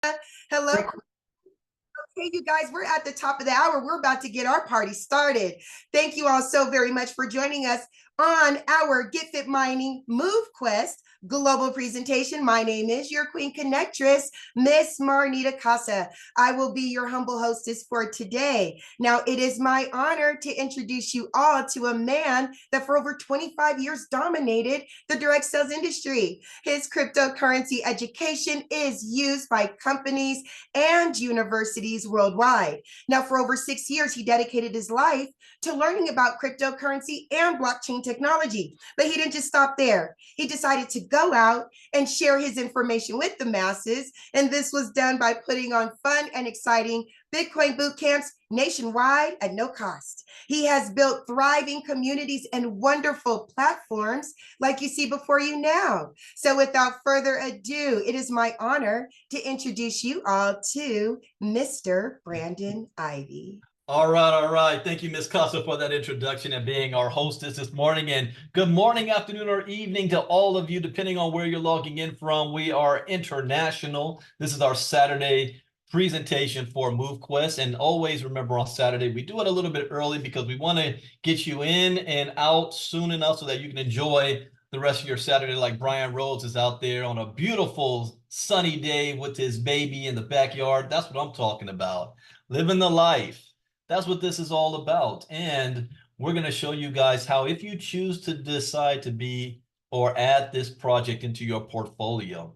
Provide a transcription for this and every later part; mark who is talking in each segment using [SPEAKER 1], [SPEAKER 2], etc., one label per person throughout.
[SPEAKER 1] Hello. Okay, you guys, we're at the top of the hour. We're about to get our party started. Thank you all so very much for joining us on our Get Fit Mining MoveQuest global presentation. My name is your Queen Connectress, Miss Marnita Casa. I will be your humble hostess for today. Now, it is my honor to introduce you all to a man that for over 25 years dominated the direct sales industry. His cryptocurrency education is used by companies and universities worldwide. Now, for over 6 years, he dedicated his life to learning about cryptocurrency and blockchain technology. But he didn't just stop there. He decided to go out and share his information with the masses. And this was done by putting on fun and exciting Bitcoin boot camps nationwide at no cost. He has built thriving communities and wonderful platforms like you see before you now. So without further ado, it is my honor to introduce you all to Mr. Brandon Ivey.
[SPEAKER 2] All right. Thank you, Ms. Casa, for that introduction and being our hostess this morning. And good morning, afternoon, or evening to all of you, depending on where you're logging in from. We are international. This is our Saturday presentation for MoveQuest. And always remember, on Saturday, we do it a little bit early because we want to get you in and out soon enough so that you can enjoy the rest of your Saturday, like Brian Rhodes is out there on a beautiful sunny day with his baby in the backyard. That's what I'm talking about. Living the life. That's what this is all about. And we're going to show you guys how, if you choose to decide to be or add this project into your portfolio,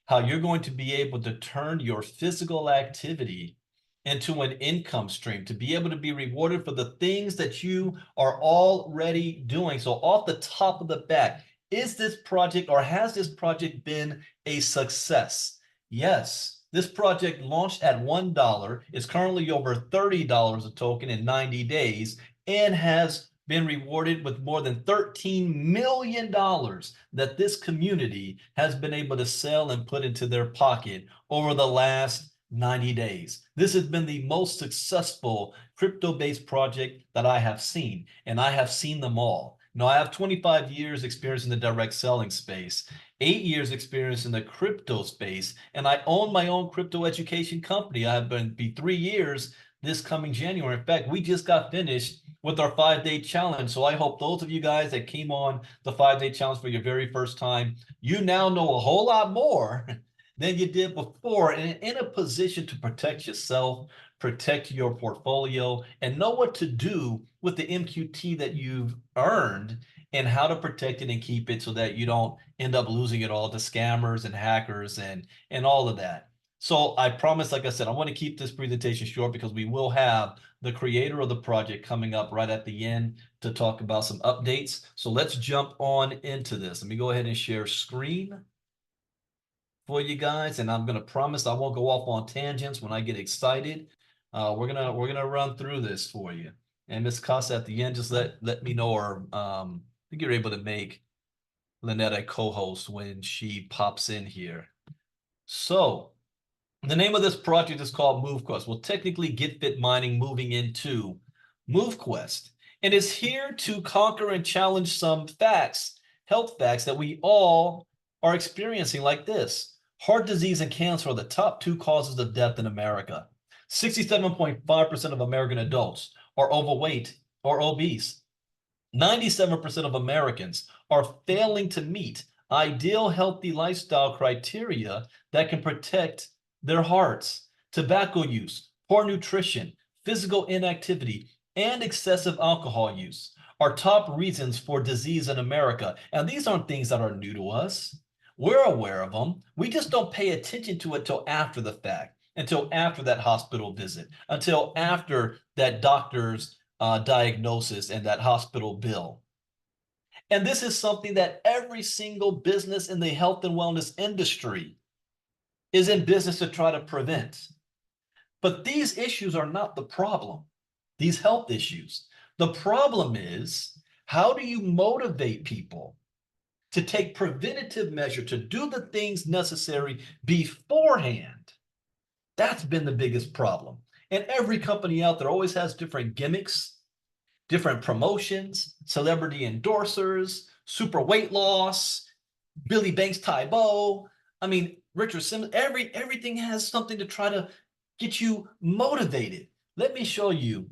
[SPEAKER 2] how you're going to be able to turn your physical activity into an income stream, to be able to be rewarded for the things that you are already doing. So off the top of the bat, is this project, or has this project been a success? Yes. This project launched at $1, is currently over $30 a token in 90 days, and has been rewarded with more than $13 million that this community has been able to sell and put into their pocket over the last 90 days. This has been the most successful crypto-based project that I have seen, and I have seen them all. Now, I have 25 years experience in the direct selling space, 8 years experience in the crypto space, and I own my own crypto education company. I've be 3 years this coming January. In fact, we just got finished with our 5-day challenge. So I hope those of you guys that came on the 5-day challenge for your very first time, you now know a whole lot more than you did before, and in a position to protect yourself, protect your portfolio, and know what to do with the MQT that you've earned and how to protect it and keep it so that you don't end up losing it all to scammers and hackers and all of that. So I promise, like I said, I want to keep this presentation short because we will have the creator of the project coming up right at the end to talk about some updates. So let's jump on into this. Let me go ahead and share screen for you guys, and I'm going to promise I won't go off on tangents when I get excited. We're gonna run through this for you. And Ms. Casa, at the end, just let me know, or I think you're able to make Lynette a co-host when she pops in here. So the name of this project is called MoveQuest. Well, technically, Get Fit Mining moving into MoveQuest, and is here to conquer and challenge some facts, health facts that we all are experiencing, like this. Heart disease and cancer are the top 2 causes of death in America. 67.5% of American adults are overweight or obese. 97% of Americans are failing to meet ideal healthy lifestyle criteria that can protect their hearts. Tobacco use, poor nutrition, physical inactivity, and excessive alcohol use are top reasons for disease in America. And these aren't things that are new to us. We're aware of them. We just don't pay attention to it till after the fact, until after that hospital visit, until after that doctor's diagnosis and that hospital bill. And this is something that every single business in the health and wellness industry is in business to try to prevent. But these issues are not the problem, these health issues. The problem is, how do you motivate people to take preventative measure, to do the things necessary beforehand? That's been the biggest problem. And every company out there always has different gimmicks, different promotions, celebrity endorsers, super weight loss, Billy Banks Tybo. I mean, Richard Simmons, everything has something to try to get you motivated. Let me show you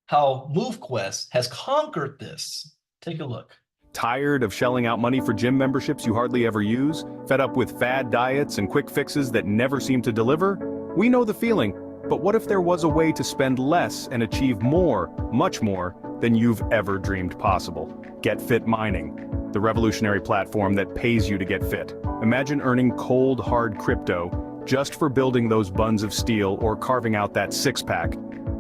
[SPEAKER 2] how MoveQuest has conquered this. Take a look.
[SPEAKER 3] Tired of shelling out money for gym memberships you hardly ever use? Fed up with fad diets and quick fixes that never seem to deliver? We know the feeling, but what if there was a way to spend less and achieve more, much more, than you've ever dreamed possible? Get Fit Mining, the revolutionary platform that pays you to get fit. Imagine earning cold, hard crypto just for building those buns of steel or carving out that six-pack.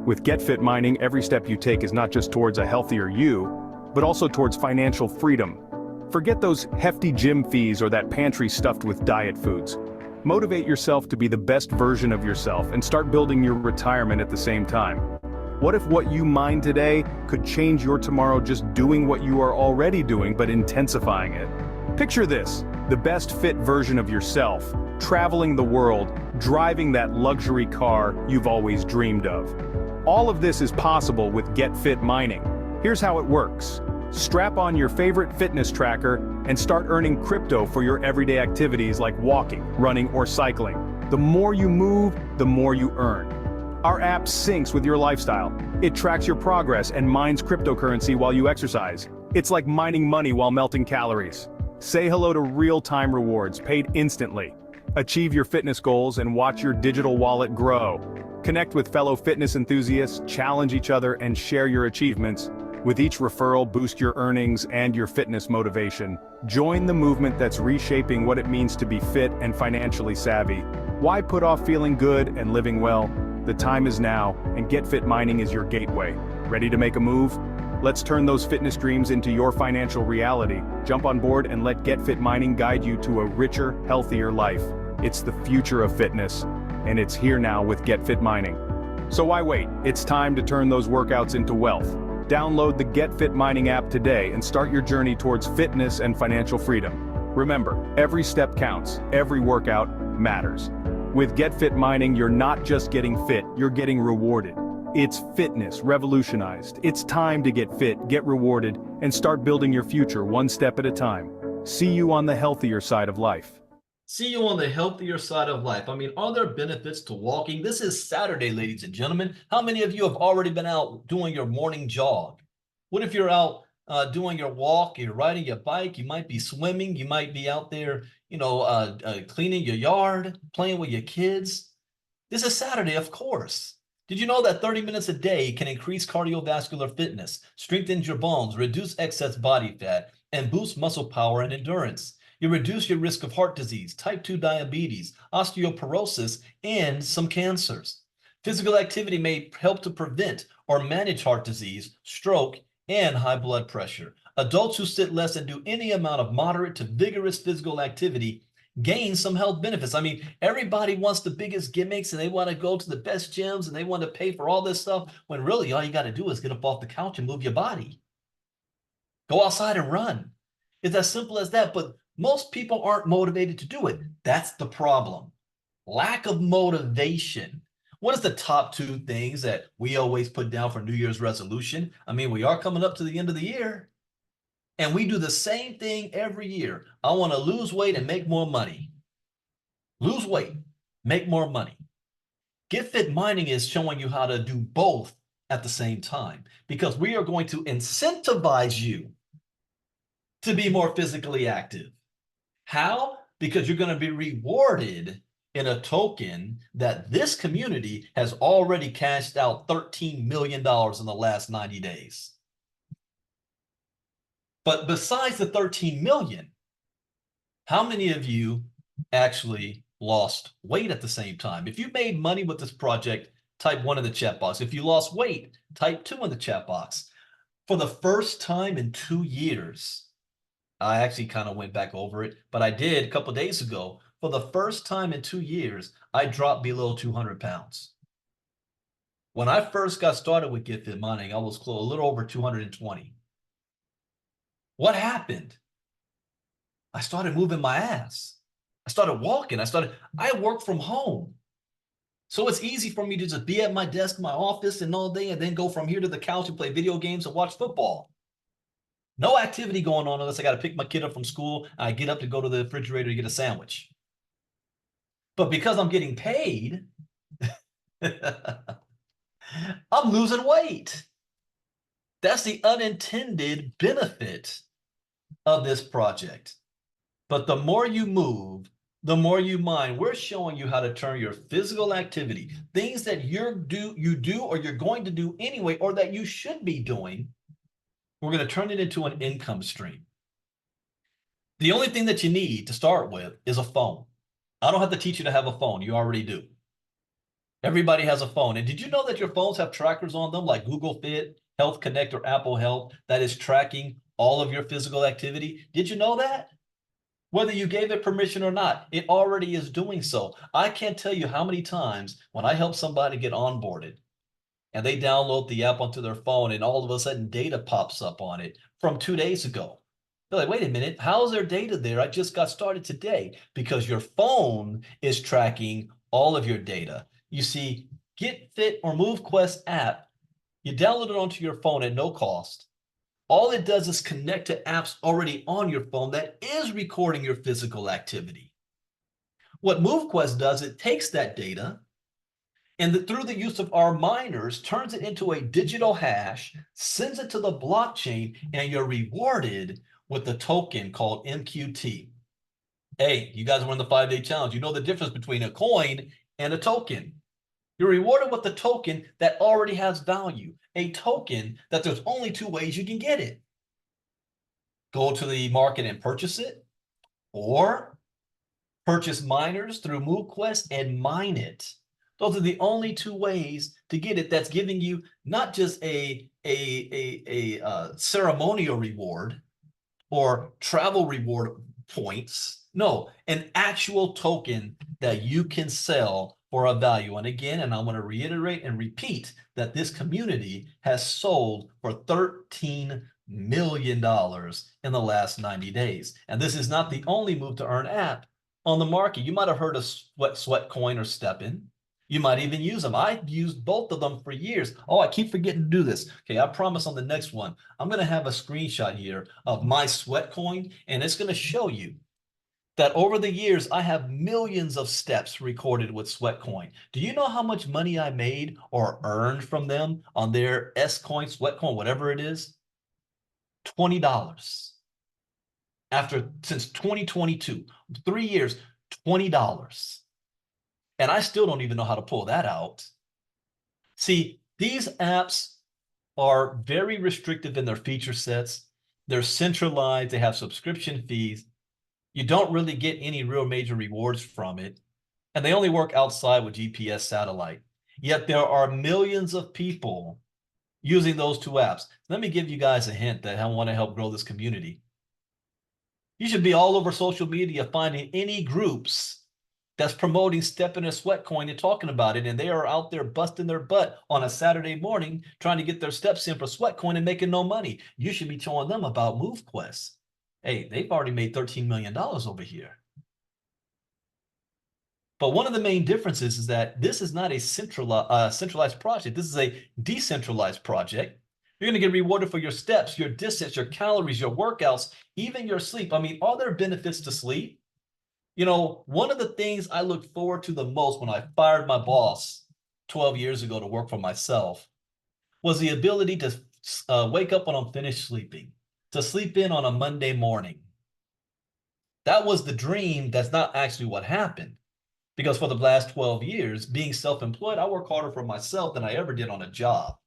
[SPEAKER 3] With Get Fit Mining, every step you take is not just towards a healthier you, but also towards financial freedom. Forget those hefty gym fees or that pantry stuffed with diet foods. Motivate yourself to be the best version of yourself and start building your retirement at the same time. What if what you mine today could change your tomorrow just doing what you are already doing but intensifying it? Picture this, the best fit version of yourself, traveling the world, driving that luxury car you've always dreamed of. All of this is possible with Get Fit Mining. Here's how it works. Strap on your favorite fitness tracker and start earning crypto for your everyday activities like walking, running, or cycling. The more you move, the more you earn. Our app syncs with your lifestyle. It tracks your progress and mines cryptocurrency while you exercise. It's like mining money while melting calories. Say hello to real-time rewards paid instantly. Achieve your fitness goals and watch your digital wallet grow. Connect with fellow fitness enthusiasts, challenge each other, and share your achievements. With each referral, boost your earnings and your fitness motivation. Join the movement that's reshaping what it means to be fit and financially savvy. Why put off feeling good and living well? The time is now, and Get Fit Mining is your gateway. Ready to make a move? Let's turn those fitness dreams into your financial reality. Jump on board and let Get Fit Mining guide you to a richer, healthier life. It's the future of fitness, and it's here now with Get Fit Mining. So why wait? It's time to turn those workouts into wealth. Download the Get Fit Mining app today and start your journey towards fitness and financial freedom. Remember, every step counts, every workout matters. With Get Fit Mining, you're not just getting fit, you're getting rewarded. It's fitness revolutionized. It's time to get fit, get rewarded, and start building your future one step at a time. See you on the healthier side of life.
[SPEAKER 2] See you on the healthier side of life. I mean, are there benefits to walking? This is Saturday, ladies and gentlemen. How many of you have already been out doing your morning jog? What if you're out doing your walk, you're riding your bike, you might be swimming, you might be out there, cleaning your yard, playing with your kids. This is Saturday, of course. Did you know that 30 minutes a day can increase cardiovascular fitness, strengthen your bones, reduce excess body fat, and boost muscle power and endurance? You reduce your risk of heart disease, type 2 diabetes, osteoporosis, and some cancers. Physical activity may help to prevent or manage heart disease, stroke, and high blood pressure. Adults who sit less and do any amount of moderate to vigorous physical activity gain some health benefits. I mean, everybody wants the biggest gimmicks and they want to go to the best gyms and they want to pay for all this stuff when really all you got to do is get up off the couch and move your body. Go outside and run. It's as simple as that, but most people aren't motivated to do it. That's the problem. Lack of motivation. What is the top 2 things that we always put down for New Year's resolution? I mean, we are coming up to the end of the year. And we do the same thing every year. I want to lose weight and make more money. Lose weight, make more money. Get Fit Mining is showing you how to do both at the same time because we are going to incentivize you to be more physically active. How? Because you're going to be rewarded in a token that this community has already cashed out $13 million in the last 90 days. But besides the 13 million, how many of you actually lost weight at the same time? If you made money with this project, type 1 in the chat box. If you lost weight, type 2 in the chat box. For the first time in 2 years, I actually kind of went back over it, but I did a couple days ago. For the first time in 2 years, I dropped below 200 pounds. When I first got started with Get Fit Mining, I was a little over 220. What happened? I started moving my ass. I started walking. I work from home. So it's easy for me to just be at my desk in my office and all day and then go from here to the couch and play video games and watch football. No activity going on unless I got to pick my kid up from school. I get up to go to the refrigerator to get a sandwich. But because I'm getting paid, I'm losing weight. That's the unintended benefit of this project. But the more you move, the more you mind. We're showing you how to turn your physical activity, things that you do or you're going to do anyway, or that you should be doing, we're going to turn it into an income stream. The only thing that you need to start with is a phone. I don't have to teach you to have a phone. You already do. Everybody has a phone. And did you know that your phones have trackers on them like Google Fit, Health Connect, or Apple Health that is tracking all of your physical activity? Did you know that? Whether you gave it permission or not, it already is doing so. I can't tell you how many times when I help somebody get onboarded and they download the app onto their phone and all of a sudden data pops up on it from 2 days ago. They're like, wait a minute, how's there data there? I just got started today. Because your phone is tracking all of your data. You see, GetFit or MoveQuest app, you download it onto your phone at no cost. All it does is connect to apps already on your phone that is recording your physical activity. What MoveQuest does, it takes that data and through the use of our miners, turns it into a digital hash, sends it to the blockchain, and you're rewarded with a token called MQT. Hey, you guys were in the 5-day challenge. You know the difference between a coin and a token. You're rewarded with a token that already has value, a token that there's only 2 ways you can get it. Go to the market and purchase it, or purchase miners through MoveQuest and mine it. Those are the only 2 ways to get it that's giving you not just a ceremonial reward or travel reward points. No, an actual token that you can sell for a value. And again, and I want to reiterate and repeat that this community has sold for $13 million in the last 90 days. And this is not the only move to earn app on the market. You might have heard of Sweatcoin or StepN. You might even use them. I've used both of them for years. Oh, I keep forgetting to do this. Okay, I promise on the next one, I'm going to have a screenshot here of my Sweatcoin, and it's going to show you that over the years, I have millions of steps recorded with Sweatcoin. Do you know how much money I made or earned from them on their S-Coin, Sweatcoin, whatever it is? $20. Since 2022, 3 years, $20. And I still don't even know how to pull that out. See, these apps are very restrictive in their feature sets. They're centralized. They have subscription fees. You don't really get any real major rewards from it. And they only work outside with GPS satellite. Yet there are millions of people using those 2 apps. Let me give you guys a hint that I want to help grow this community. You should be all over social media finding any groups that's promoting StepN or Sweatcoin and talking about it, and they are out there busting their butt on a Saturday morning trying to get their steps in for Sweatcoin and making no money. You should be telling them about MoveQuest. Hey, they've already made $13 million over here. But one of the main differences is that this is not a centralized project. This is a decentralized project. You're going to get rewarded for your steps, your distance, your calories, your workouts, even your sleep. I mean, are there benefits to sleep? You know, one of the things I looked forward to the most when I fired my boss 12 years ago to work for myself was the ability to wake up when I'm finished sleeping, to sleep in on a Monday morning. That was the dream. That's not actually what happened. Because for the last 12 years, being self-employed, I work harder for myself than I ever did on a job.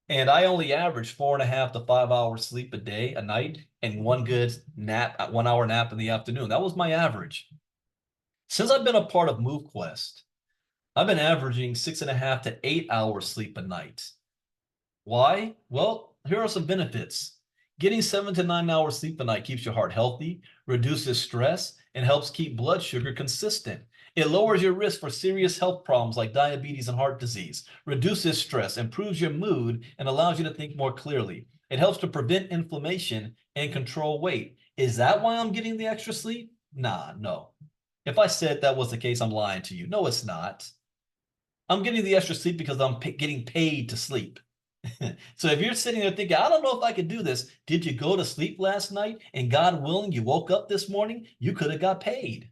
[SPEAKER 2] And I only average 4.5 to 5 hours sleep a night, and one good nap, 1 hour nap in the afternoon. That was my average. Since I've been a part of MoveQuest, I've been averaging 6.5 to 8 hours sleep a night. Why? Well, here are some benefits. Getting 7 to 9 hours sleep a night keeps your heart healthy, reduces stress, and helps keep blood sugar consistent. It lowers your risk for serious health problems like diabetes and heart disease, reduces stress, improves your mood, and allows you to think more clearly. It helps to prevent inflammation and control weight. Is that why I'm getting the extra sleep? Nah, no. If I said that was the case, I'm lying to you. No, it's not. I'm getting the extra sleep because I'm getting paid to sleep. So if you're sitting there thinking, I don't know if I could do this, did you go to sleep last night and God willing, you woke up this morning, you could have got paid.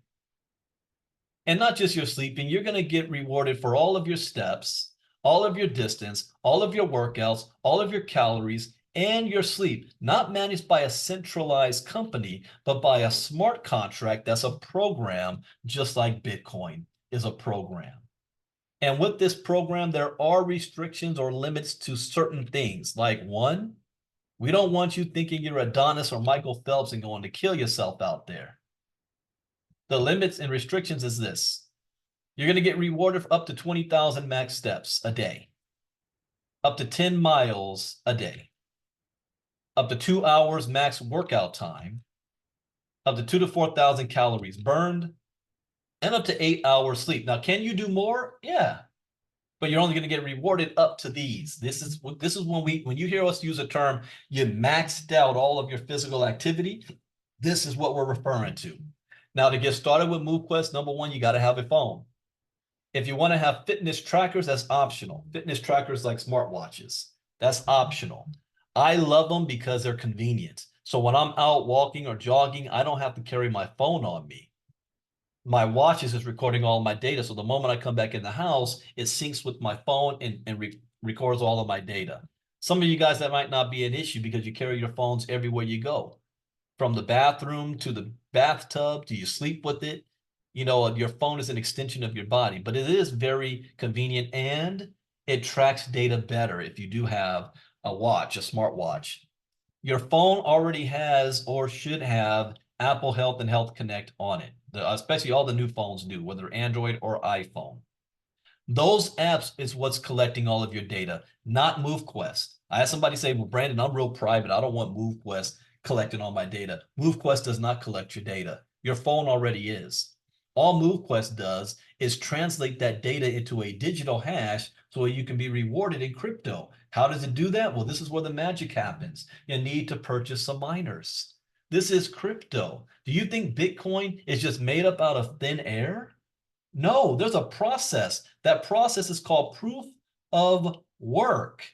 [SPEAKER 2] And not just your sleeping, you're going to get rewarded for all of your steps, all of your distance, all of your workouts, all of your calories, and your sleep, not managed by a centralized company, but by a smart contract that's a program, just like Bitcoin is a program. And with this program, there are restrictions or limits to certain things. Like one, we don't want you thinking you're Adonis or Michael Phelps and going to kill yourself out there. The limits and restrictions is this. You're going to get rewarded for up to 20,000 max steps a day, up to 10 miles a day, up to 2 hours max workout time, up to 2,000 to 4,000 calories burned, and up to 8 hours sleep. Now, can you do more? Yeah, but you're only going to get rewarded up to these. This is when you hear us use a term, you maxed out all of your physical activity. This is what we're referring to. Now, to get started with MoveQuest, number one, you got to have a phone. If you want to have fitness trackers, that's optional. Fitness trackers like smartwatches, that's optional. I love them because they're convenient. So when I'm out walking or jogging, I don't have to carry my phone on me. My watch is just recording all my data. So the moment I come back in the house, it syncs with my phone and records all of my data. Some of you guys, that might not be an issue because you carry your phones everywhere you go. From the bathroom to the bathtub, do you sleep with it? You know, your phone is an extension of your body, but it is very convenient and it tracks data better if you do have a watch, a smartwatch. Your phone already has or should have Apple Health and Health Connect on it. Especially all the new phones do, whether Android or iPhone. Those apps is what's collecting all of your data, not MoveQuest. I had somebody say, well, Brandon, I'm real private. I don't want MoveQuest collecting all my data. MoveQuest does not collect your data. Your phone already is. All MoveQuest does is translate that data into a digital hash so you can be rewarded in crypto. How does it do that? Well, this is where the magic happens. You need to purchase some miners. This is crypto. Do you think Bitcoin is just made up out of thin air? No, there's a process. That process is called proof of work.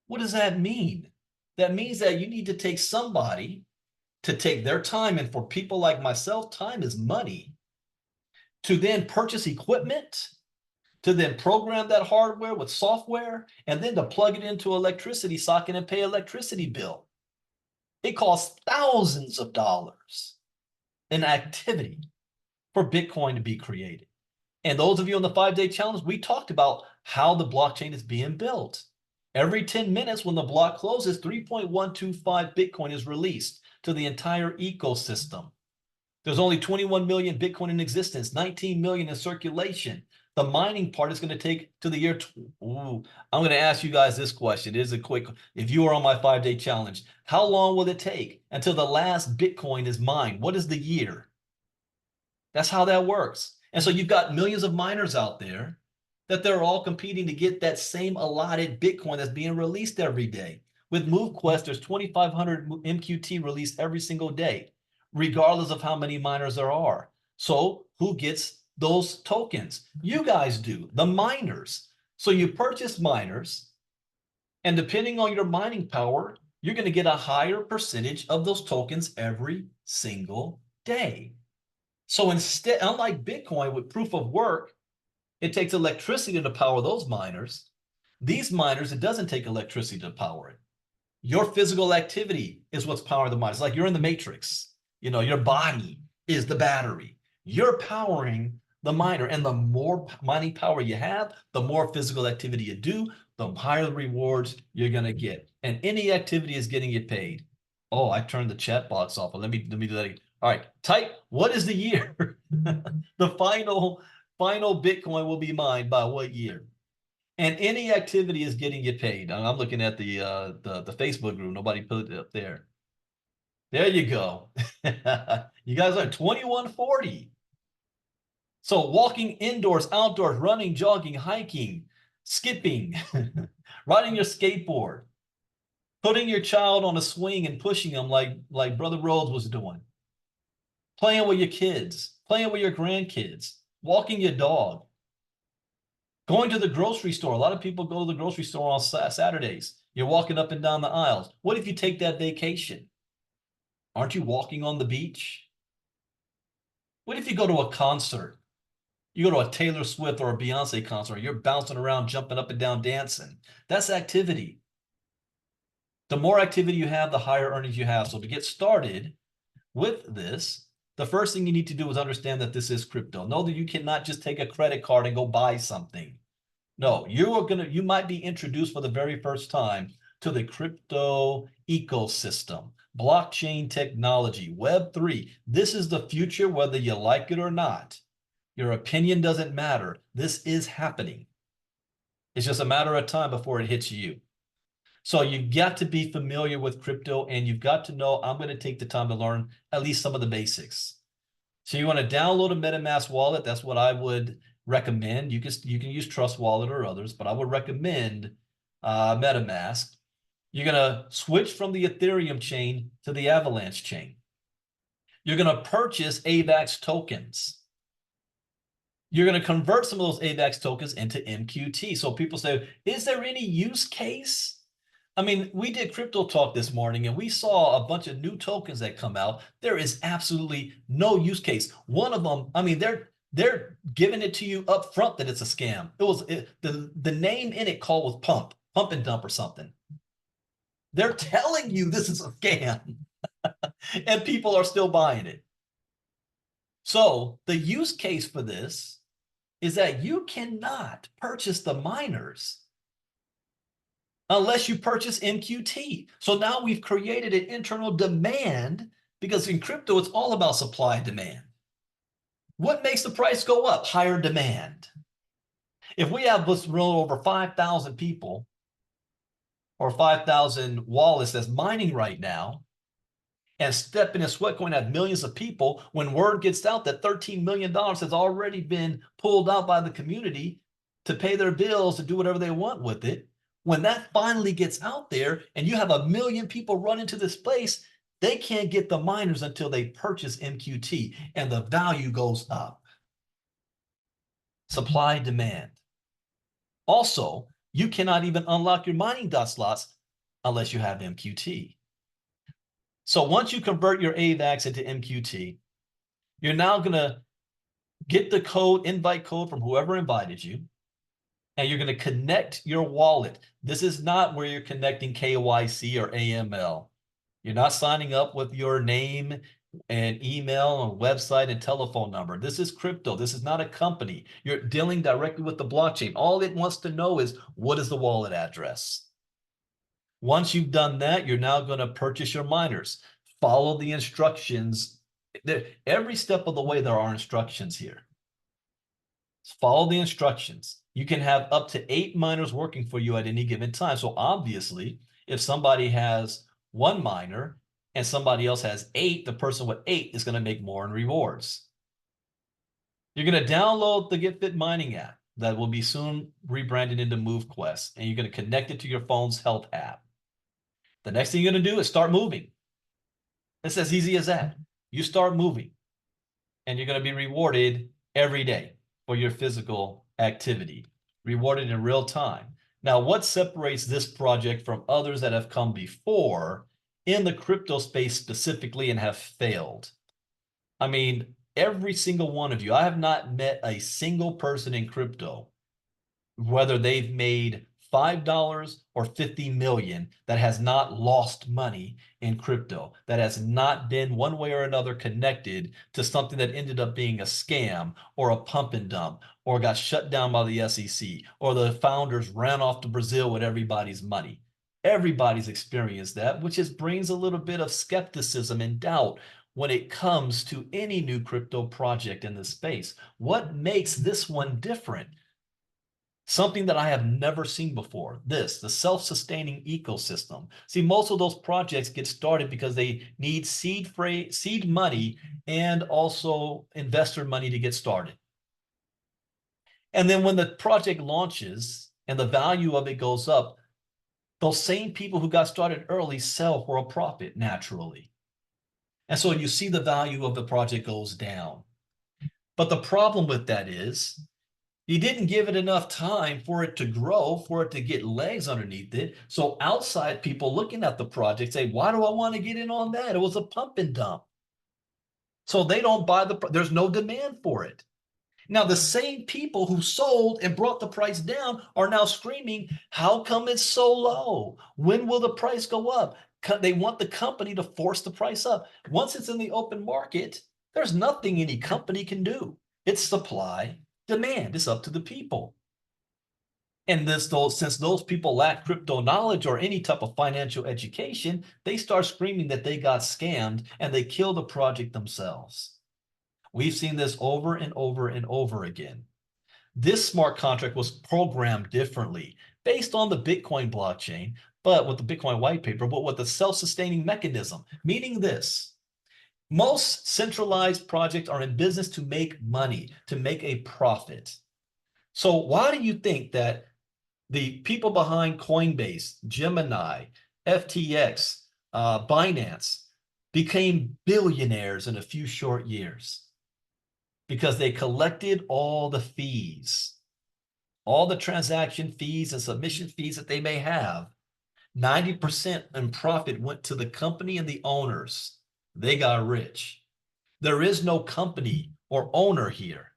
[SPEAKER 2] What does that mean? That means that you need to take somebody to take their time, and for people like myself, time is money, to then purchase equipment, to then program that hardware with software, and then to plug it into an electricity socket and pay electricity bill. It costs thousands of dollars in activity for Bitcoin to be created. And those of you on the 5-day challenge, we talked about how the blockchain is being built. Every 10 minutes when the block closes, 3.125 Bitcoin is released to the entire ecosystem. There's only 21 million Bitcoin in existence, 19 million in circulation. The mining part is going to take to the year. I'm going to ask you guys this question. It is a quick, if you are on my 5-day challenge, how long will it take until the last Bitcoin is mined? What is the year? That's how that works. And so you've got millions of miners out there that they're all competing to get that same allotted Bitcoin that's being released every day. With MoveQuest, there's 2,500 MQT released every single day, regardless of how many miners there are. So who gets those tokens? You guys do, the miners. So you purchase miners, and depending on your mining power, you're going to get a higher percentage of those tokens every single day. So instead, unlike Bitcoin with proof of work, it takes electricity to power those miners. These miners, it doesn't take electricity to power it. Your physical activity is what's powering the miners. Like you're in the matrix. You know, your body is the battery. You're powering the miner. And the more mining power you have, the more physical activity you do, the higher the rewards you're going to get. And any activity is getting you paid. Oh, I turned the chat box off. Let me do that again. All right, type, what is the year? The final Bitcoin will be mined by what year? And any activity is getting you paid. I'm looking at the Facebook group. Nobody put it up there. There you go. You guys are 2140. So walking indoors, outdoors, running, jogging, hiking, skipping, riding your skateboard, putting your child on a swing and pushing them like Brother Rhodes was doing, playing with your kids, playing with your grandkids, walking your dog, going to the grocery store. A lot of people go to the grocery store on Saturdays. You're walking up and down the aisles. What if you take that vacation? Aren't you walking on the beach? What if you go to a concert? You go to a Taylor Swift or a Beyonce concert, you're bouncing around, jumping up and down, dancing. That's activity. The more activity you have, the higher earnings you have. So to get started with this, the first thing you need to do is understand that this is crypto. Know that you cannot just take a credit card and go buy something. No, you might be introduced for the very first time to the crypto ecosystem, blockchain technology, Web3. This is the future, whether you like it or not. Your opinion doesn't matter. This is happening. It's just a matter of time before it hits you. So you've got to be familiar with crypto, and you've got to know, I'm going to take the time to learn at least some of the basics. So you want to download a MetaMask wallet. That's what I would recommend. You can use Trust Wallet or others, but I would recommend MetaMask. You're going to switch from the Ethereum chain to the Avalanche chain. You're going to purchase AVAX tokens. You're going to convert some of those AVAX tokens into MQT. So people say, is there any use case? I mean, we did Crypto Talk this morning, and we saw a bunch of new tokens that come out. There is absolutely no use case. One of them, I mean, they're giving it to you up front that it's a scam. The name in it called was Pump and Dump or something. They're telling you this is a scam, and people are still buying it. So the use case for this is that you cannot purchase the miners unless you purchase MQT. So now we've created an internal demand, because in crypto, it's all about supply and demand. What makes the price go up? Higher demand. If we have a little over 5,000 people or 5,000 wallets that's mining right now, and Stepping and Sweatcoin have millions of people, when word gets out that $13 million has already been pulled out by the community to pay their bills, to do whatever they want with it, when that finally gets out there and you have 1 million people run into this place, they can't get the miners until they purchase MQT, and the value goes up. Supply, demand. Also, you cannot even unlock your mining dot slots unless you have MQT. So once you convert your AVAX into MQT, you're now going to get the invite code from whoever invited you, and you're going to connect your wallet. This is not where you're connecting KYC or AML. You're not signing up with your name and email and website and telephone number. This is crypto. This is not a company. You're dealing directly with the blockchain. All it wants to know is, what is the wallet address? Once you've done that, you're now going to purchase your miners. Follow the instructions. Every step of the way, there are instructions here. Follow the instructions. You can have up to 8 miners working for you at any given time. So obviously, if somebody has 1 miner and somebody else has 8, the person with 8 is going to make more in rewards. You're going to download the GetFit mining app that will be soon rebranded into MoveQuest, and you're going to connect it to your phone's health app. The next thing you're going to do is start moving. It's as easy as that. You start moving, and you're going to be rewarded every day for your physical activity, rewarded in real time. Now, what separates this project from others that have come before in the crypto space specifically and have failed? I mean, every single one of you, I have not met a single person in crypto, whether they've made $5 or 50 million, that has not lost money in crypto, that has not been one way or another connected to something that ended up being a scam or a pump and dump, or got shut down by the SEC, or the founders ran off to Brazil with everybody's money. Everybody's experienced that, which just brings a little bit of skepticism and doubt when it comes to any new crypto project in this space. What makes this one different? Something that I have never seen before, the self-sustaining ecosystem. See, most of those projects get started because they need seed money and also investor money to get started. And then when the project launches and the value of it goes up, those same people who got started early sell for a profit naturally. And so you see the value of the project goes down. But the problem with that is, you didn't give it enough time for it to grow, for it to get legs underneath it. So outside people looking at the project say, why do I want to get in on that? It was a pump and dump. So they don't buy there's no demand for it. Now, the same people who sold and brought the price down are now screaming, how come it's so low? When will the price go up? They want the company to force the price up. Once it's in the open market, there's nothing any company can do. It's supply, demand. It's up to the people. And since those people lack crypto knowledge or any type of financial education, they start screaming that they got scammed and they kill the project themselves. We've seen this over and over and over again. This smart contract was programmed differently based on the Bitcoin blockchain, but with the Bitcoin white paper, but with a self-sustaining mechanism, meaning this: most centralized projects are in business to make money, to make a profit. So why do you think that the people behind Coinbase, Gemini, FTX, Binance became billionaires in a few short years? Because they collected all the fees, all the transaction fees and submission fees that they may have. 90% in profit went to the company and the owners. They got rich. There is no company or owner here.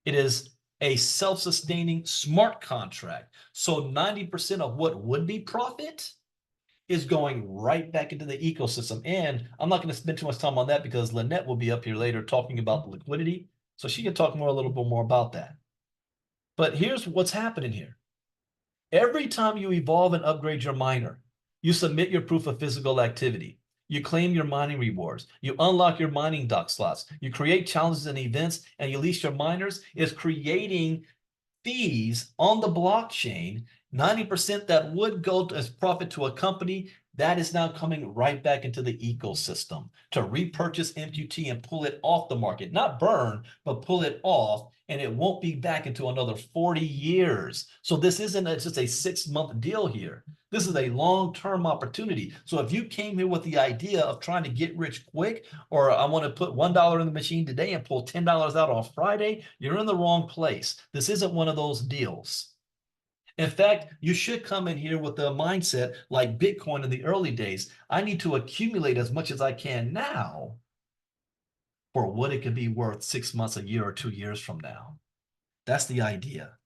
[SPEAKER 2] It is a self-sustaining smart contract. So 90% of what would be profit is going right back into the ecosystem. And I'm not going to spend too much time on that because Lynette will be up here later talking about the liquidity. So she can talk a little bit more about that. But here's what's happening here. Every time you evolve and upgrade your miner, you submit your proof of physical activity. You claim your mining rewards. You unlock your mining dock slots. You create challenges and events, and you lease your miners. Is creating fees on the blockchain. 90% that would go as profit to a company, that is now coming right back into the ecosystem to repurchase MQT and pull it off the market. Not burn, but pull it off, and it won't be back into another 40 years. So this isn't just a 6-month deal here. This is a long-term opportunity. So if you came here with the idea of trying to get rich quick, or I want to put $1 in the machine today and pull $10 out on Friday, you're in the wrong place. This isn't one of those deals. In fact, you should come in here with the mindset like Bitcoin in the early days. I need to accumulate as much as I can now for what it could be worth 6 months, a year, or 2 years from now. That's the idea.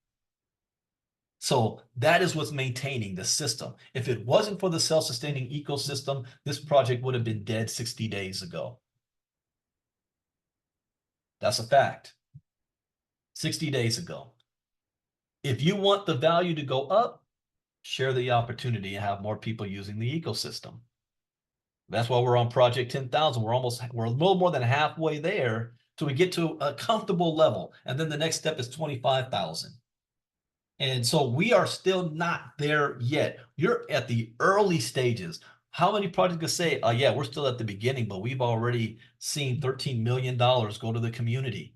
[SPEAKER 2] So that is what's maintaining the system. If it wasn't for the self-sustaining ecosystem, this project would have been dead 60 days ago. That's a fact. 60 days ago. If you want the value to go up, share the opportunity and have more people using the ecosystem. That's why we're on Project 10,000. We're a little more than halfway there till we get to a comfortable level. And then the next step is 25,000. And so we are still not there yet. You're at the early stages. How many projects can say, oh yeah, we're still at the beginning, but we've already seen $13 million go to the community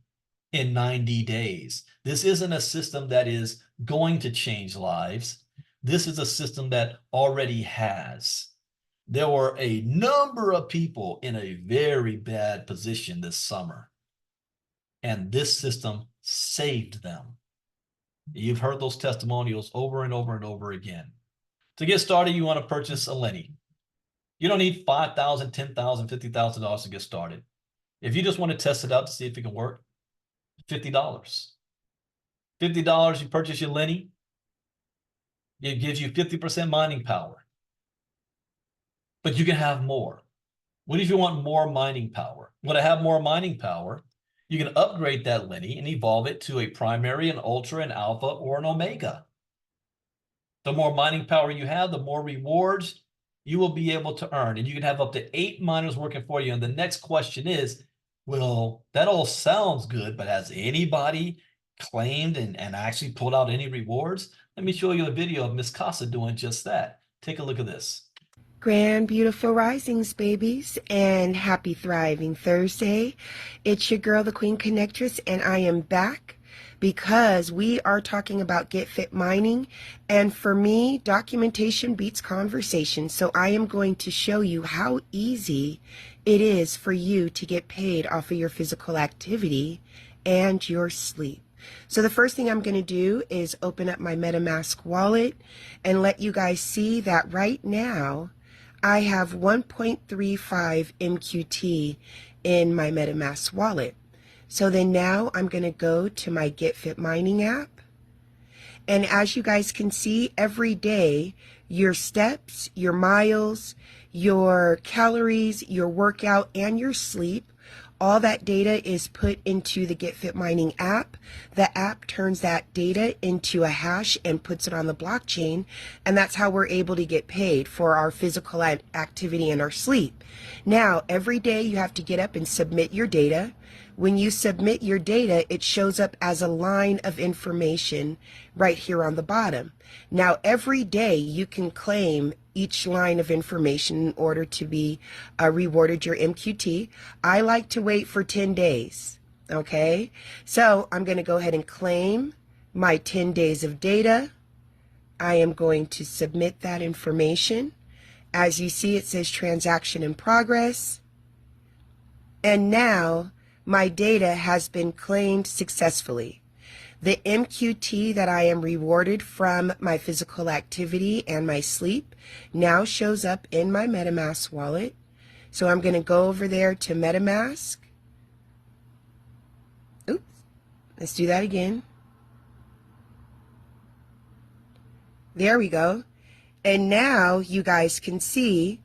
[SPEAKER 2] in 90 days. This isn't a system that is going to change lives. This is a system that already has. There were a number of people in a very bad position this summer, and this system saved them. You've heard those testimonials over and over and over again. To get started, you want to purchase a Lenny. You don't need $5,000, $10,000, $50,000 to get started. If you just want to test it out to see if it can work, $50. $50, you purchase your Lenny. It gives you 50% mining power. But you can have more. What if you want more mining power? Want to have more mining power? You can upgrade that Lenny and evolve it to a primary, an ultra, an alpha, or an omega. The more mining power you have, the more rewards you will be able to earn. And you can have up to 8 miners working for you. And the next question is, well, that all sounds good, but has anybody claimed and actually pulled out any rewards? Let me show you a video of Miss Casa doing just that. Take a look at this.
[SPEAKER 4] Grand, beautiful risings, babies, and happy thriving Thursday. It's your girl, the Queen Connectress, and I am back because we are talking about Get Fit Mining, and for me, documentation beats conversation. So I am going to show you how easy it is for you to get paid off of your physical activity and your sleep. So the first thing I'm going to do is open up my MetaMask wallet and let you guys see that right now I have 1.35 MQT in my MetaMask wallet. So then now I'm going to go to my Get Fit Mining app. And as you guys can see, every day, your steps, your miles, your calories, your workout, and your sleep, all that data is put into the Get Fit Mining app. The app turns that data into a hash and puts it on the blockchain, and that's how we're able to get paid for our physical activity and our sleep. Now, every day you have to get up and submit your data. When you submit your data, it shows up as a line of information right here on the bottom. Now, every day you can claim each line of information in order to be rewarded your MQT. I like to wait for 10 days, okay? So I'm going to go ahead and claim my 10 days of data. I am going to submit that information. As you see, it says transaction in progress. And now my data has been claimed successfully. The MQT that I am rewarded from my physical activity and my sleep now shows up in my MetaMask wallet. So I'm going to go over there to MetaMask. Oops, let's do that again. There we go. And now you guys can see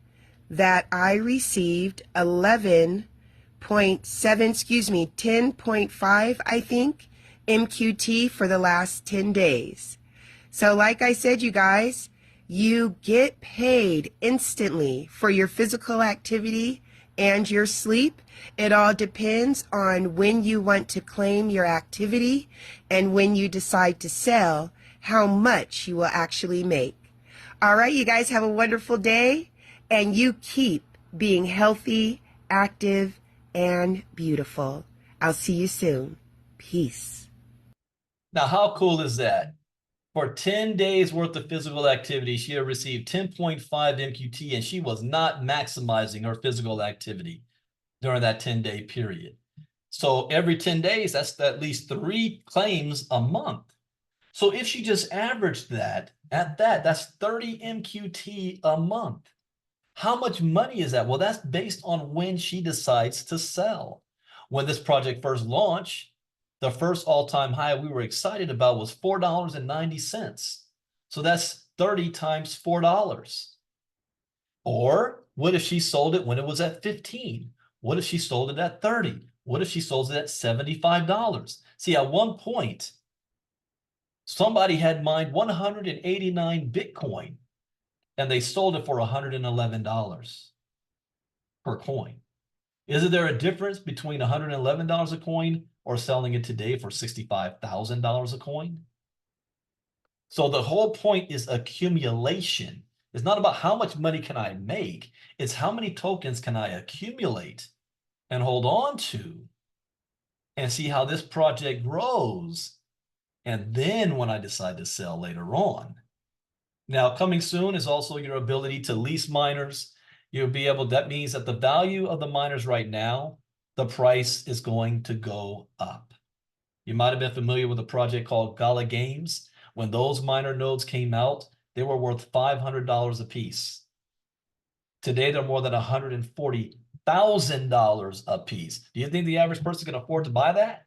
[SPEAKER 4] that I received 10.5, I think, MQT for the last 10 days. So like I said, you guys, you get paid instantly for your physical activity and your sleep. It all depends on when you want to claim your activity and when you decide to sell, how much you will actually make. All right, you guys have a wonderful day, and you keep being healthy, active, and beautiful. I'll see you soon. Peace.
[SPEAKER 2] Now, how cool is that? For 10 days worth of physical activity, she had received 10.5 MQT, and she was not maximizing her physical activity during that 10-day period. So every 10 days, that's at least 3 claims a month. So if she just averaged that, that's 30 MQT a month. How much money is that? Well, that's based on when she decides to sell. When this project first launched, the first all-time high we were excited about was $4.90. So that's 30 times $4. Or what if she sold it when it was at 15? What if she sold it at 30? What if she sold it at $75? See, at one point, somebody had mined 189 Bitcoin, and they sold it for $111 per coin. Isn't there a difference between $111 a coin or selling it today for $65,000 a coin? So the whole point is accumulation. It's not about how much money can I make. It's how many tokens can I accumulate and hold on to and see how this project grows. And then when I decide to sell later on. Now, coming soon is also your ability to lease miners. You'll be able, that means that the value of the miners right now, the price is going to go up. You might have been familiar with a project called Gala Games. When those miner nodes came out, they were worth $500 a piece. Today, they're more than $140,000 a piece. Do you think the average person can afford to buy that?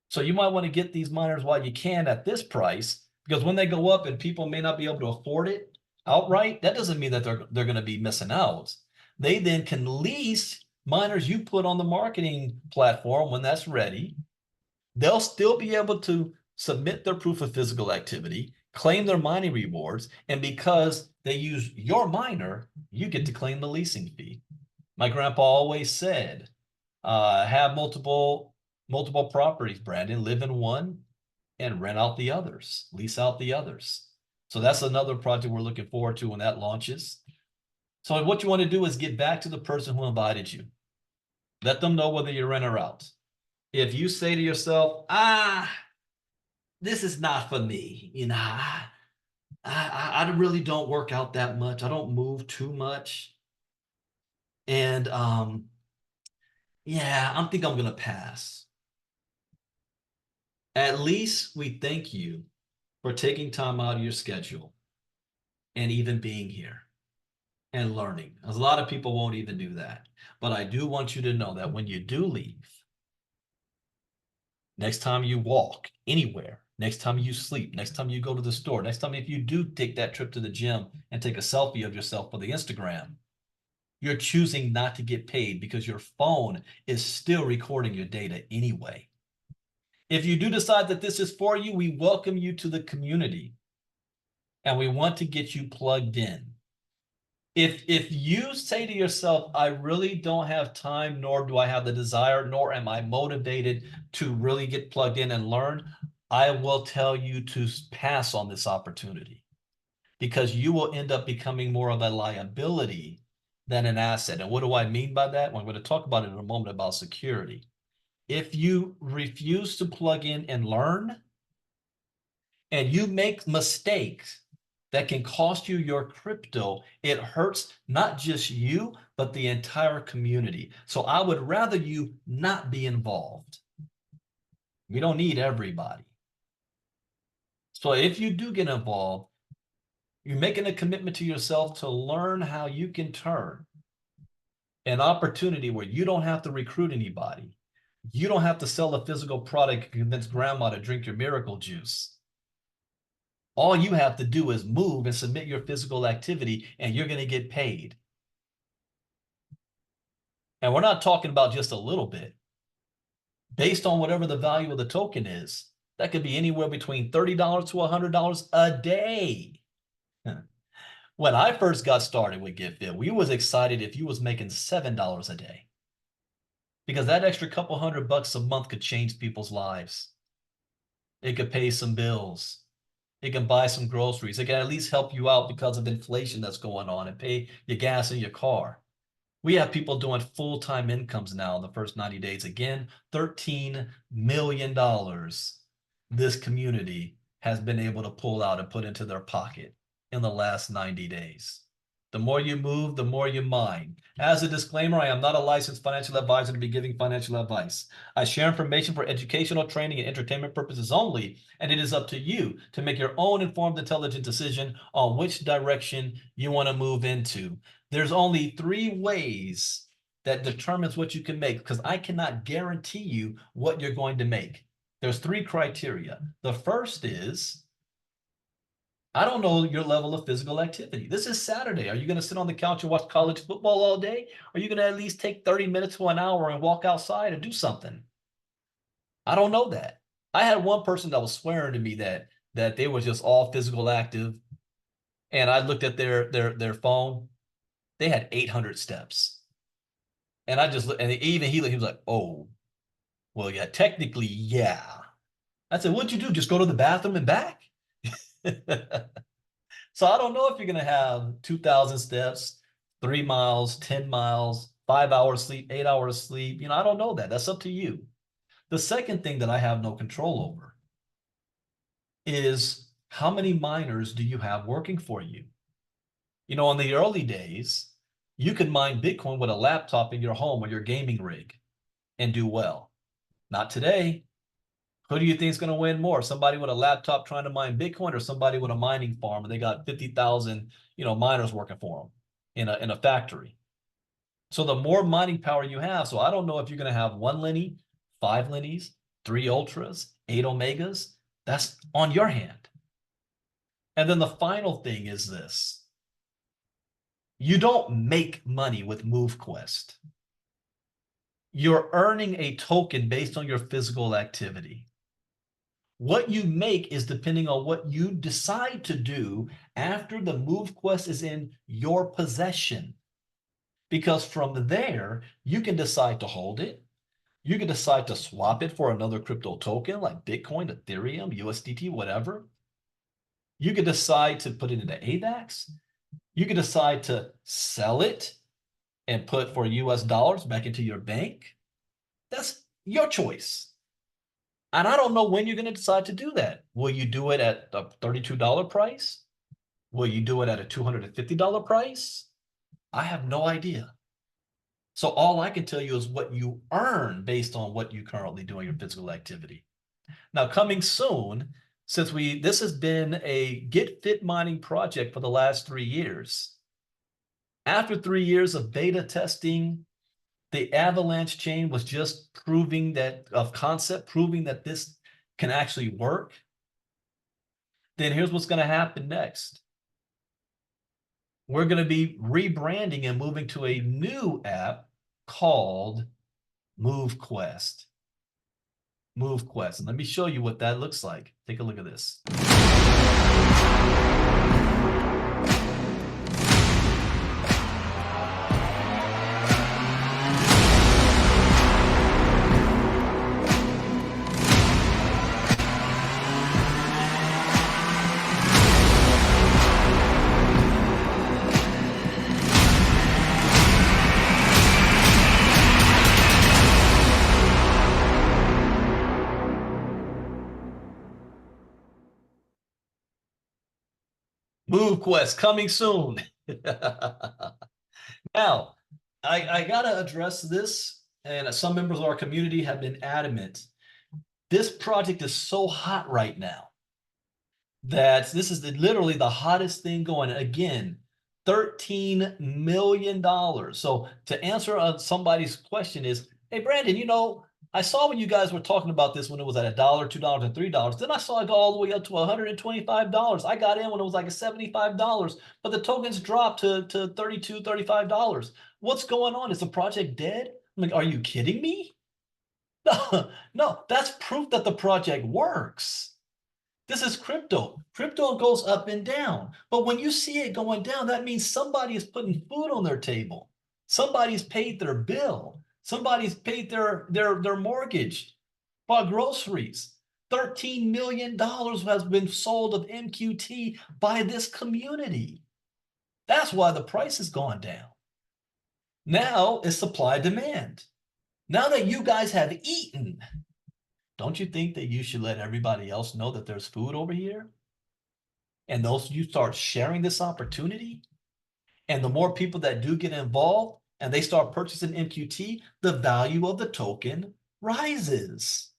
[SPEAKER 2] So you might want to get these miners while you can at this price, because when they go up and people may not be able to afford it outright, that doesn't mean that they're going to be missing out. They then can lease miners you put on the marketing platform when that's ready. They'll still be able to submit their proof of physical activity, claim their mining rewards, and because they use your miner, you get to claim the leasing fee. My grandpa always said, have multiple properties, Brandon, live in one and rent out the others, lease out the others. So that's another project we're looking forward to when that launches. So what you want to do is get back to the person who invited you. Let them know whether you're in or out. If you say to yourself, this is not for me, you know, I really don't work out that much. I don't move too much. And yeah, I think I'm going to pass. At least we thank you for taking time out of your schedule and even being here and learning. A lot of people won't even do that. But I do want you to know that when you do leave, next time you walk anywhere, next time you sleep, next time you go to the store, next time if you do take that trip to the gym and take a selfie of yourself for the Instagram, you're choosing not to get paid because your phone is still recording your data anyway. If you do decide that this is for you, we welcome you to the community and we want to get you plugged in. If you say to yourself, I really don't have time, nor do I have the desire, nor am I motivated to really get plugged in and learn, I will tell you to pass on this opportunity because you will end up becoming more of a liability than an asset. And what do I mean by that? Well, I'm going to talk about it in a moment about security. If you refuse to plug in and learn, and you make mistakes that can cost you your crypto, it hurts not just you, but the entire community. So I would rather you not be involved. We don't need everybody. So if you do get involved, you're making a commitment to yourself to learn how you can turn an opportunity where you don't have to recruit anybody. You don't have to sell a physical product and convince grandma to drink your miracle juice. All you have to do is move and submit your physical activity and you're going to get paid. And we're not talking about just a little bit. Based on whatever the value of the token is, that could be anywhere between $30 to $100 a day. When I first got started with GetFit, we was excited if you was making $7 a day. Because that extra couple $100 a month could change people's lives. It could pay some bills. It can buy some groceries. It can at least help you out because of inflation that's going on and pay your gas in your car. We have people doing full-time incomes now in the first 90 days. Again, $13 million this community has been able to pull out and put into their pocket in the last 90 days. The more you move, the more you mine. As a disclaimer, I am not a licensed financial advisor to be giving financial advice. I share information for educational, training, and entertainment purposes only, and it is up to you to make your own informed, intelligent decision on which direction you want to move into. There's only 3 ways that determines what you can make, because I cannot guarantee you what you're going to make. There's 3 criteria. The first is, I don't know your level of physical activity. This is Saturday. Are you going to sit on the couch and watch college football all day? Or are you going to at least take 30 minutes to an hour and walk outside and do something? I don't know that. I had one person that was swearing to me that they were just all physical active. And I looked at their phone. They had 800 steps. And I just looked, and even he was like, oh, well, yeah, technically, yeah. I said, what'd you do? Just go to the bathroom and back? So I don't know if you're going to have 2,000 steps, 3 miles, 10 miles, 5 hours sleep, 8 hours sleep. I don't know that. That's up to you. The second thing that I have no control over is how many miners do you have working for you? In the early days, you could mine Bitcoin with a laptop in your home or your gaming rig and do well. Not today. Who do you think is going to win more? Somebody with a laptop trying to mine Bitcoin or somebody with a mining farm and they got 50,000, miners working for them in a factory. So the more mining power you have, so I don't know if you're going to have 1 Lenny, 5 Lennies, 3 Ultras, 8 Omegas. That's on your hand. And then the final thing is this. You don't make money with MoveQuest. You're earning a token based on your physical activity. What you make is depending on what you decide to do after the MoveQuest is in your possession. Because from there, you can decide to hold it. You can decide to swap it for another crypto token like Bitcoin, Ethereum, USDT, whatever. You can decide to put it into AVAX. You can decide to sell it and put for US dollars back into your bank. That's your choice. And I don't know when you're going to decide to do that. Will you do it at a $32 price? Will you do it at a $250 price? I have no idea. So all I can tell you is what you earn based on what you currently do in your physical activity. Now, coming soon, since this has been a Get Fit mining project for the last 3 years. After 3 years of beta testing, the avalanche chain was just proving that of concept, proving that this can actually work, then here's what's going to happen next. We're going to be rebranding and moving to a new app called MoveQuest. MoveQuest. And let me show you what that looks like. Take a look at this. MoveQuest coming soon. Now, I gotta address this, and some members of our community have been adamant. This project is so hot right now that this is literally the hottest thing going. Again, $13 million. So to answer somebody's question is, hey, Brandon, you know, I saw when you guys were talking about this when it was at $1, $2, and $3. Then I saw it go all the way up to $125. I got in when it was like a $75, but the tokens dropped to $32, $35. What's going on? Is the project dead? I'm like, are you kidding me? No, no, that's proof that the project works. This is crypto. Crypto goes up and down. But when you see it going down, that means somebody is putting food on their table. Somebody's paid their bill. Somebody's paid their mortgage, bought groceries. $13 million has been sold of MQT by this community. That's why the price has gone down. Now it's supply demand. Now that you guys have eaten, don't you think that you should let everybody else know that there's food over here? And those you start sharing this opportunity, and the more people that do get involved and they start purchasing MQT, the value of the token rises.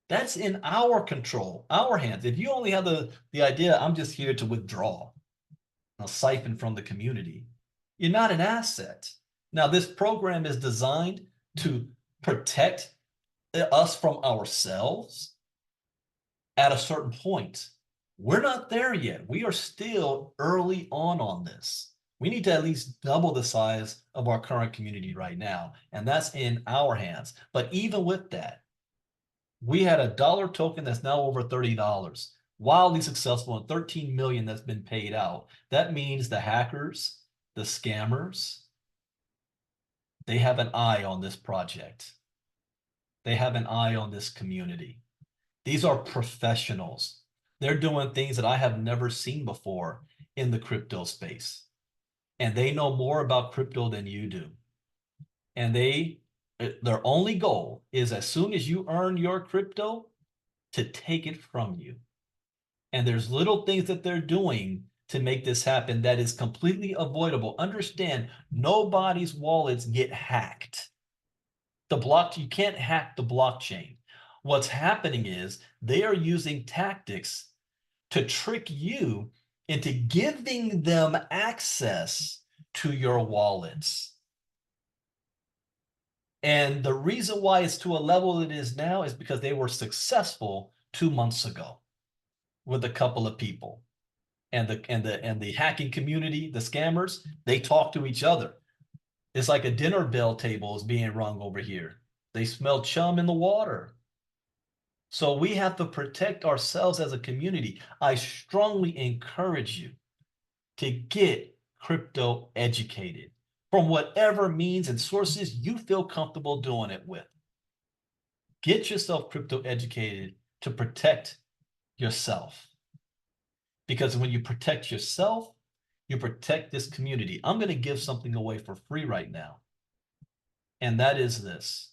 [SPEAKER 2] That's in our control, our hands. If you only have the idea, I'm just here to withdraw, siphon from the community, you're not an asset. Now, this program is designed to protect us from ourselves at a certain point. We're not there yet. We are still early on this. We need to at least double the size of our current community right now, and that's in our hands. But even with that, we had a dollar token that's now over $30, wildly successful, and 13 million that's been paid out. That means the hackers, the scammers, they have an eye on this project. They have an eye on this community. These are professionals. They're doing things that I have never seen before in the crypto space. And they know more about crypto than you do. And their only goal is, as soon as you earn your crypto, to take it from you. And there's little things that they're doing to make this happen that is completely avoidable. Understand, nobody's wallets get hacked. You can't hack the blockchain. What's happening is they are using tactics to trick you into giving them access to your wallets. And the reason why it's to a level it is now is because they were successful 2 months ago with a couple of people. And the hacking community, the scammers, they talk to each other. It's like a dinner bell table is being rung over here. They smell chum in the water. So we have to protect ourselves as a community. I strongly encourage you to get crypto educated from whatever means and sources you feel comfortable doing it with. Get yourself crypto educated to protect yourself. Because when you protect yourself, you protect this community. I'm going to give something away for free right now. And that is this.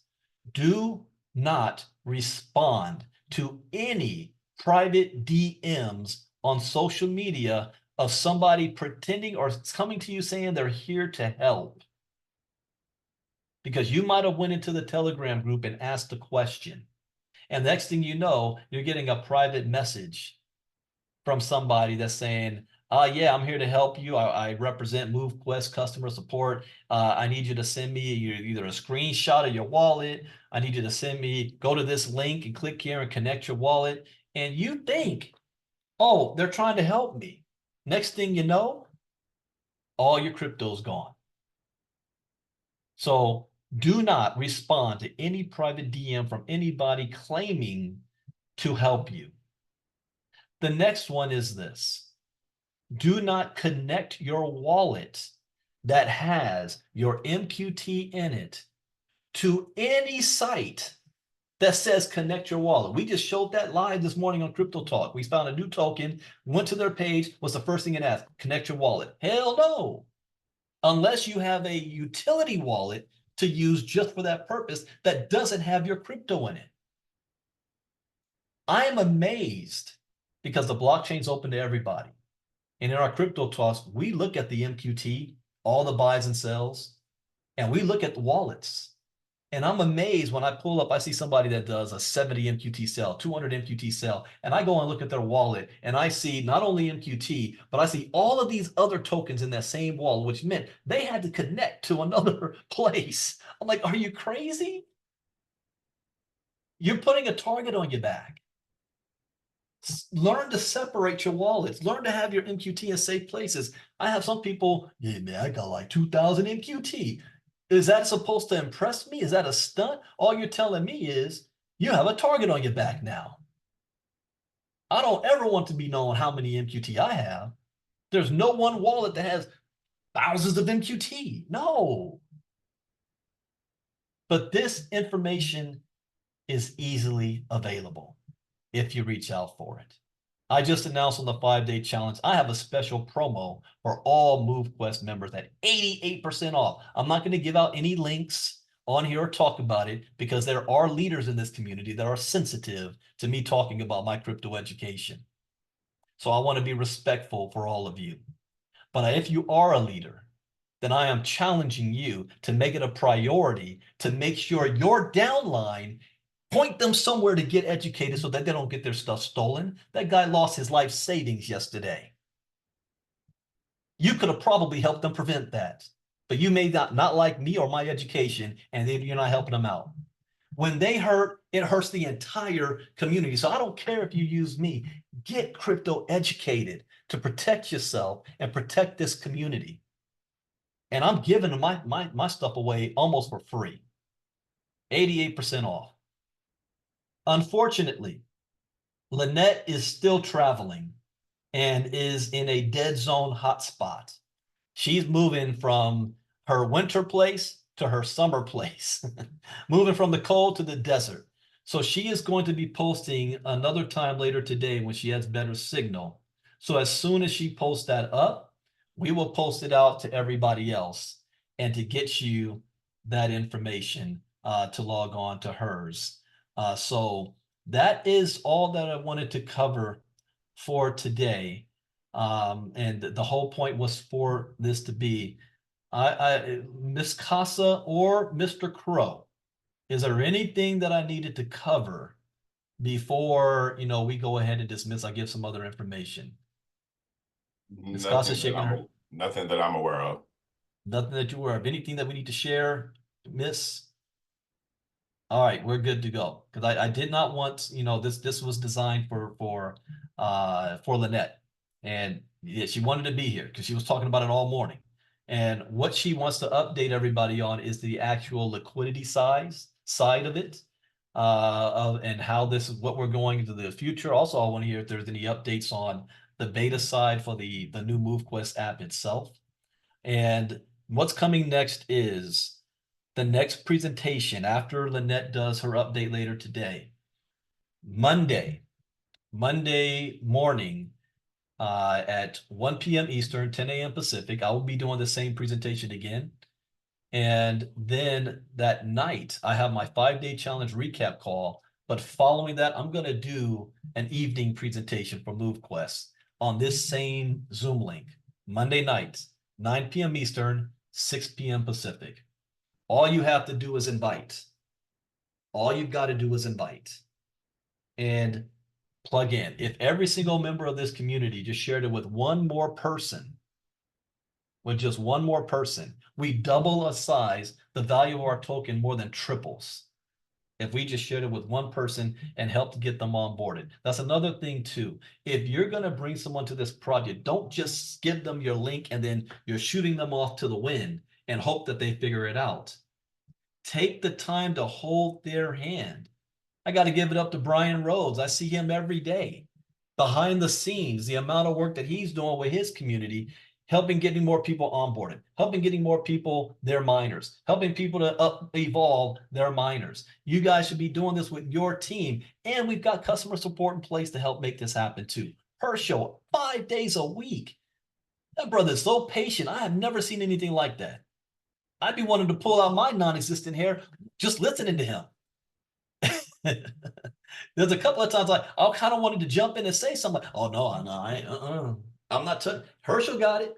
[SPEAKER 2] Do not respond to any private DMs on social media of somebody pretending or coming to you saying they're here to help. Because you might have went into the Telegram group and asked a question. And next thing you know, you're getting a private message from somebody that's saying, Yeah, I'm here to help you. I represent MoveQuest customer support. I need you to send me either a screenshot of your wallet. I need you to send me, go to this link and click here and connect your wallet. And you think, oh, they're trying to help me. Next thing you know, all your crypto's gone. So do not respond to any private DM from anybody claiming to help you. The next one is this. Do not connect your wallet that has your MQT in it to any site that says connect your wallet. We just showed that live this morning on Crypto Talk. We found a new token, went to their page, was the first thing it asked, connect your wallet. Hell no. Unless you have a utility wallet to use just for that purpose that doesn't have your crypto in it. I am amazed because the blockchain's open to everybody. And in our crypto talks, we look at the MQT, all the buys and sells, and we look at the wallets. And I'm amazed when I pull up, I see somebody that does a 70 MQT sell, 200 MQT sell, and I go and look at their wallet and I see not only MQT, but I see all of these other tokens in that same wallet, which meant they had to connect to another place. I'm like, are you crazy? You're putting a target on your back. Learn to separate your wallets. Learn to have your MQT in safe places. I have some people, yeah, man, I got like 2,000 MQT. Is that supposed to impress me? Is that a stunt? All you're telling me is you have a target on your back now. I don't ever want to be known how many MQT I have. There's no one wallet that has thousands of MQT. No. But this information is easily available if you reach out for it. I just announced on the 5-day challenge, I have a special promo for all MoveQuest members at 88% off. I'm not going to give out any links on here or talk about it because there are leaders in this community that are sensitive to me talking about my crypto education. So I want to be respectful for all of you. But if you are a leader, then I am challenging you to make it a priority to make sure your downline point them somewhere to get educated so that they don't get their stuff stolen. That guy lost his life savings yesterday. You could have probably helped them prevent that, but you may not like me or my education, and then you're not helping them out. When they hurt, it hurts the entire community. So I don't care if you use me. Get crypto educated to protect yourself and protect this community. And I'm giving my stuff away almost for free. 88% off. Unfortunately, Lynette is still traveling and is in a dead zone hotspot. She's moving from her winter place to her summer place, moving from the cold to the desert. So she is going to be posting another time later today when she has better signal. So as soon as she posts that up, we will post it out to everybody else and to get you that information to log on to hers. So that is all that I wanted to cover for today. And the whole point was for this to be, Miss Casa or Mr. Crow, is there anything that I needed to cover before, we go ahead and dismiss? I give some other information. Miss Casa shaking her.
[SPEAKER 5] Nothing that I'm aware of.
[SPEAKER 2] Nothing that you're aware of. Anything that we need to share, Miss? All right, we're good to go. Because I did not want, this was designed for Lynette. And yeah, she wanted to be here because she was talking about it all morning. And what she wants to update everybody on is the actual liquidity side of it, and how this is what we're going into the future. Also, I want to hear if there's any updates on the beta side for the new MoveQuest app itself. And what's coming next is the next presentation after Lynette does her update later today. Monday morning at 1 p.m. Eastern, 10 a.m. Pacific, I will be doing the same presentation again. And then that night, I have my 5-day challenge recap call. But following that, I'm going to do an evening presentation for MoveQuest on this same Zoom link. Monday night, 9 p.m. Eastern, 6 p.m. Pacific. All you have to do is invite. All you've got to do is invite. And plug in. If every single member of this community just shared it with one more person, with just one more person, we double a size, the value of our token more than triples. If we just shared it with one person and helped get them onboarded. That's another thing too. If you're going to bring someone to this project, don't just give them your link and then you're shooting them off to the wind and hope that they figure it out. Take the time to hold their hand. I got to give it up to Brian Rhodes. I see him every day. Behind the scenes, the amount of work that he's doing with his community, helping getting more people onboarded, helping getting more people their miners, helping people to evolve their miners. You guys should be doing this with your team. And we've got customer support in place to help make this happen too. Herschel, 5 days a week. That brother is so patient. I have never seen anything like that. I'd be wanting to pull out my non-existent hair just listening to him. There's a couple of times I kind of wanted to jump in and say something like, oh no, I'm not touching. Herschel got it.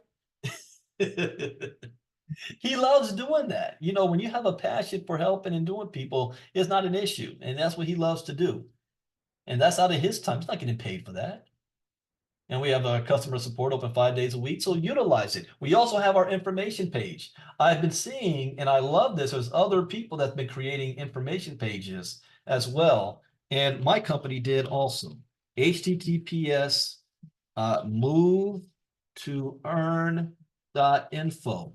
[SPEAKER 2] He loves doing that. You know, when you have a passion for helping and doing people, it's not an issue. And that's what he loves to do. And that's out of his time. He's not getting paid for that. And we have our customer support open 5 days a week, so utilize it. We also have our information page. I've been seeing, and I love this, there's other people that've been creating information pages as well. And my company did also. HTTPS move-to-earn.info.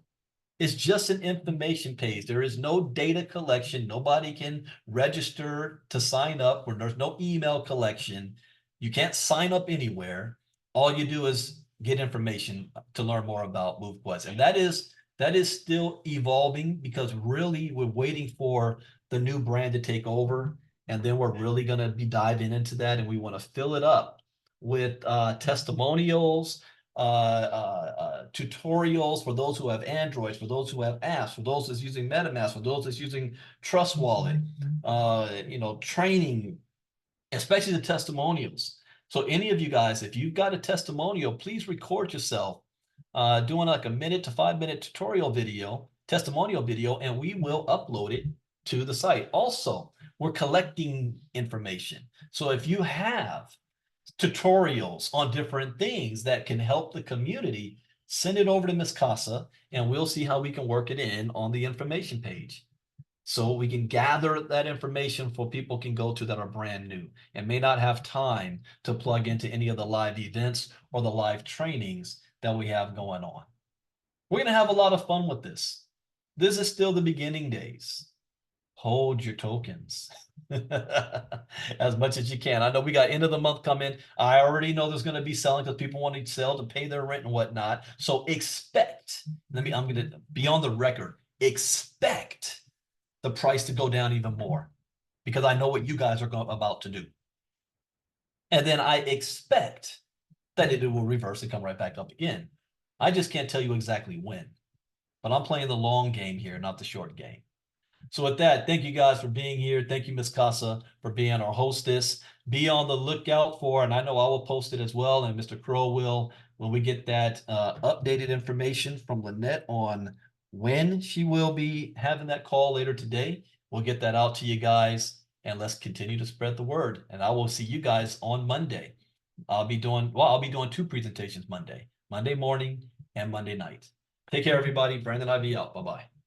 [SPEAKER 2] It's just an information page. There is no data collection. Nobody can register to sign up, or there's no email collection. You can't sign up anywhere. All you do is get information to learn more about MoveQuest. And that is still evolving, because really we're waiting for the new brand to take over. And then we're really going to be diving into that. And we want to fill it up with testimonials, tutorials for those who have Androids, for those who have apps, for those that's using MetaMask, for those that's using Trust Wallet, training, especially the testimonials. So any of you guys, if you've got a testimonial, please record yourself doing like a 1 to 5 minute tutorial video, testimonial video, and we will upload it to the site. Also, we're collecting information. So if you have tutorials on different things that can help the community, send it over to Ms. Casa, and we'll see how we can work it in on the information page. So we can gather that information for people can go to that are brand new and may not have time to plug into any of the live events or the live trainings that we have going on. We're going to have a lot of fun with this. This is still the beginning days. Hold your tokens as much as you can. I know we got end of the month coming. I already know there's going to be selling because people want to sell to pay their rent and whatnot. So expect, I'm going to be on the record, expect the price to go down even more, because I know what you guys are about to do. And then I expect that it will reverse and come right back up again. I just can't tell you exactly when, but I'm playing the long game here, not the short game. So with that, thank you guys for being here. Thank you, Ms. Casa, for being our hostess. Be on the lookout for, and I know I will post it as well, and Mr. Crow will, when we get that updated information from Lynette on when she will be having that call later today. We'll get that out to you guys, and let's continue to spread the word. And I will see you guys on Monday. I'll be doing 2 presentations Monday morning and Monday night. Take care, everybody. Brandon Ivey out. Bye-bye.